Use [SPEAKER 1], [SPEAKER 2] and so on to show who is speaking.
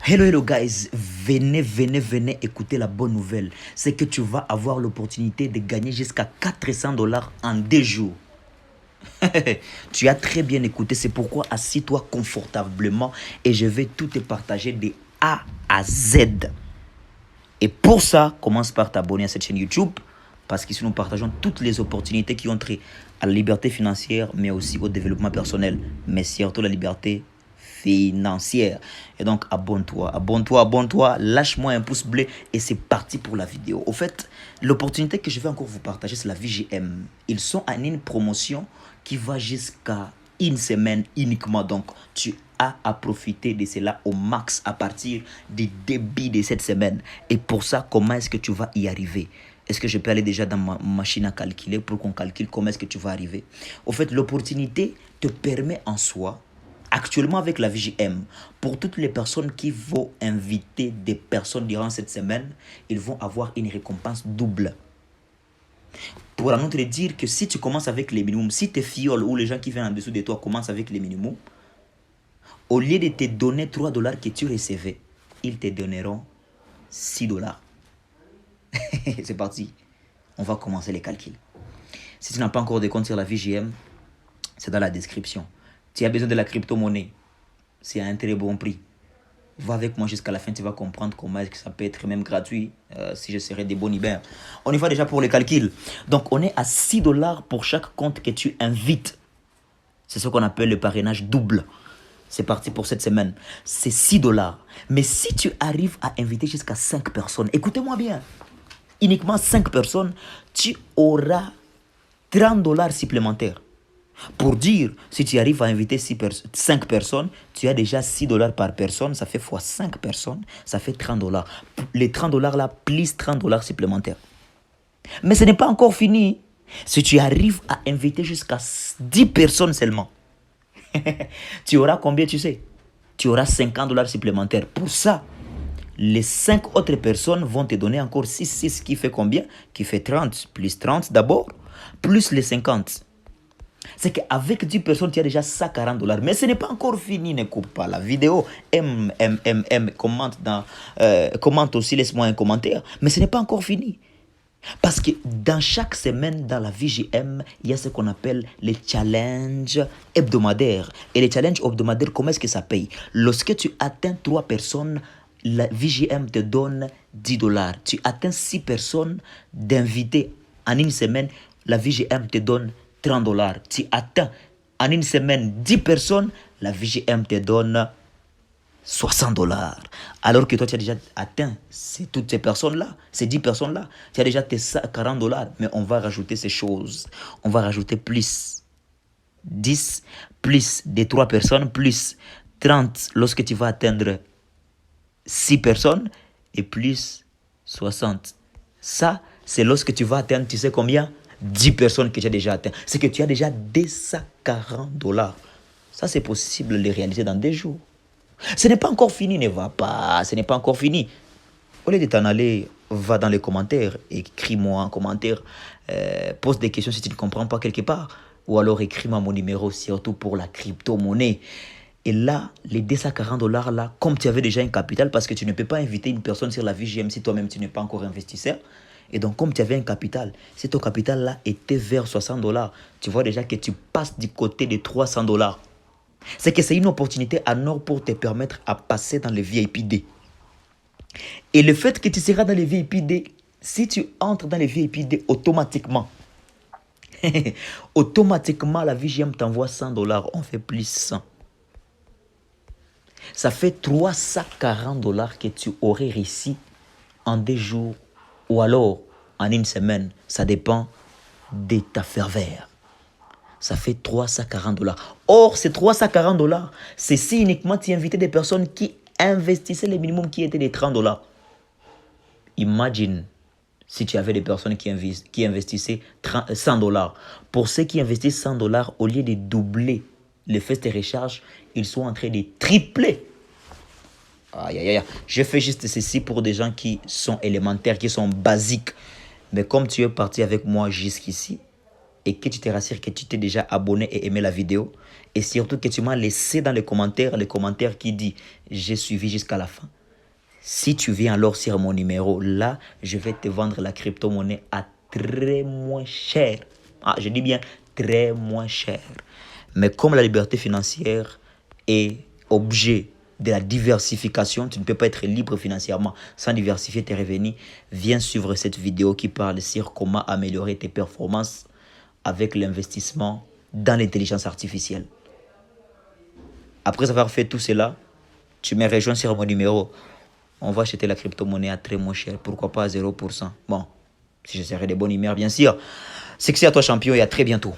[SPEAKER 1] Hello, hello guys, venez écouter la bonne nouvelle. C'est que tu vas avoir l'opportunité de gagner jusqu'à 400 dollars en 2 jours. Tu as très bien écouté, c'est pourquoi assis-toi confortablement et je vais tout te partager de A à Z. Et pour ça, commence par t'abonner à cette chaîne YouTube parce qu'ici nous partageons toutes les opportunités qui ont trait à la liberté financière mais aussi au développement personnel, mais surtout la liberté financière. Et donc abonne-toi, lâche-moi un pouce bleu et c'est parti pour la vidéo. Au fait, l'opportunité que je vais encore vous partager, c'est la VGM. Ils sont en une promotion qui va jusqu'à une semaine uniquement. Donc, tu as à profiter de cela au max à partir du début de cette semaine. Et pour ça, comment est-ce que tu vas y arriver? Est-ce que je peux aller déjà dans ma machine à calculer pour qu'on calcule comment est-ce que tu vas arriver? Au fait, l'opportunité te permet en soi, actuellement avec la VGM, pour toutes les personnes qui vont inviter des personnes durant cette semaine, ils vont avoir une récompense double. Pour un autre dire que si tu commences avec les minimums, si tes fioles ou les gens qui viennent en dessous de toi commencent avec les minimums, au lieu de te donner 3 dollars que tu recevais, ils te donneront 6 dollars. C'est parti. On va commencer les calculs. Si tu n'as pas encore de compte sur la VGM, c'est dans la description. Tu as besoin de la crypto-monnaie. C'est à un très bon prix. Va avec moi jusqu'à la fin, tu vas comprendre comment est-ce que ça peut être même gratuit si je serais des bons ibères. On y va déjà pour les calculs. Donc, on est à 6 dollars pour chaque compte que tu invites. C'est ce qu'on appelle le parrainage double. C'est parti pour cette semaine. C'est 6 dollars. Mais si tu arrives à inviter jusqu'à 5 personnes, écoutez-moi bien, uniquement 5 personnes, tu auras 30 dollars supplémentaires. Pour dire, si tu arrives à inviter 5 personnes, tu as déjà 6 dollars par personne, ça fait fois 5 personnes, ça fait 30 dollars. Les 30 dollars là, plus 30 dollars supplémentaires. Mais ce n'est pas encore fini. Si tu arrives à inviter jusqu'à 10 personnes seulement, tu auras combien, tu sais? Tu auras 50 dollars supplémentaires. Pour ça, les 5 autres personnes vont te donner encore 6 qui fait combien? Qui fait 30, plus 30 d'abord, plus les 50. C'est qu'avec 10 personnes, tu as déjà 140 dollars. Mais ce n'est pas encore fini, ne coupe pas la vidéo. Commente aussi, laisse-moi un commentaire. Mais ce n'est pas encore fini. Parce que dans chaque semaine, dans la VGM, il y a ce qu'on appelle les challenges hebdomadaires. Et les challenges hebdomadaires, comment est-ce que ça paye? Lorsque tu atteins 3 personnes, la VGM te donne 10 dollars. Tu atteins 6 personnes d'invités en une semaine, la VGM te donne 30 dollars. Tu atteins en une semaine 10 personnes, la VGM te donne 60 dollars. Alors que toi, tu as déjà atteint toutes ces personnes-là, ces 10 personnes-là. Tu as déjà tes 40 dollars. Mais on va rajouter ces choses. On va rajouter plus 10, plus des 3 personnes, plus 30 lorsque tu vas atteindre 6 personnes et plus 60. Ça, c'est lorsque tu vas atteindre, tu sais combien? 10 personnes que tu as déjà atteint. C'est que tu as déjà 240 dollars. Ça, c'est possible de le réaliser dans 2 jours. Ce n'est pas encore fini, ne va pas. Ce n'est pas encore fini. Au lieu de t'en aller, va dans les commentaires, écris-moi en commentaire, pose des questions si tu ne comprends pas quelque part. Ou alors écris-moi mon numéro, surtout pour la crypto-monnaie. Et là, les 240 dollars là, comme tu avais déjà un capital, parce que tu ne peux pas inviter une personne sur la VGM si toi-même tu n'es pas encore investisseur. Et donc, comme tu avais un capital, si ton capital là était vers 60 dollars, tu vois déjà que tu passes du côté de 300 dollars. C'est que c'est une opportunité en or pour te permettre à passer dans les VIPD. Et le fait que tu seras dans les VIPD, si tu entres dans les VIPD automatiquement, automatiquement la VGM t'envoie 100 dollars, on fait plus 100. Ça fait 340 dollars que tu aurais réussi en 2 jours ou alors en une semaine. Ça dépend de ta ferveur. Ça fait 340 dollars. Or, ces 340 dollars, c'est si uniquement tu invitais des personnes qui investissaient les minimums qui étaient des 30 dollars. Imagine si tu avais des personnes qui investissaient 100 dollars. Pour ceux qui investissent 100 dollars, au lieu de doubler les frais de recharge, ils sont en train de tripler. Aïe, aïe, aïe. Je fais juste ceci pour des gens qui sont élémentaires, qui sont basiques. Mais comme tu es parti avec moi jusqu'ici, et que tu te rassures que tu t'es déjà abonné et aimé la vidéo. Et surtout que tu m'as laissé dans les commentaires qui dit « J'ai suivi jusqu'à la fin ». Si tu viens alors sur mon numéro, là, je vais te vendre la crypto-monnaie à très moins cher. Ah, je dis bien très moins cher. Mais comme la liberté financière est objet de la diversification, tu ne peux pas être libre financièrement sans diversifier tes revenus. Viens suivre cette vidéo qui parle sur comment améliorer tes performances avec l'investissement dans l'intelligence artificielle. Après avoir fait tout cela, tu me rejoins sur mon numéro. On va acheter la crypto-monnaie à très moins cher. Pourquoi pas à 0%? Bon, si je serai de bonne humeur, bien sûr. Succès à toi, champion, et à très bientôt.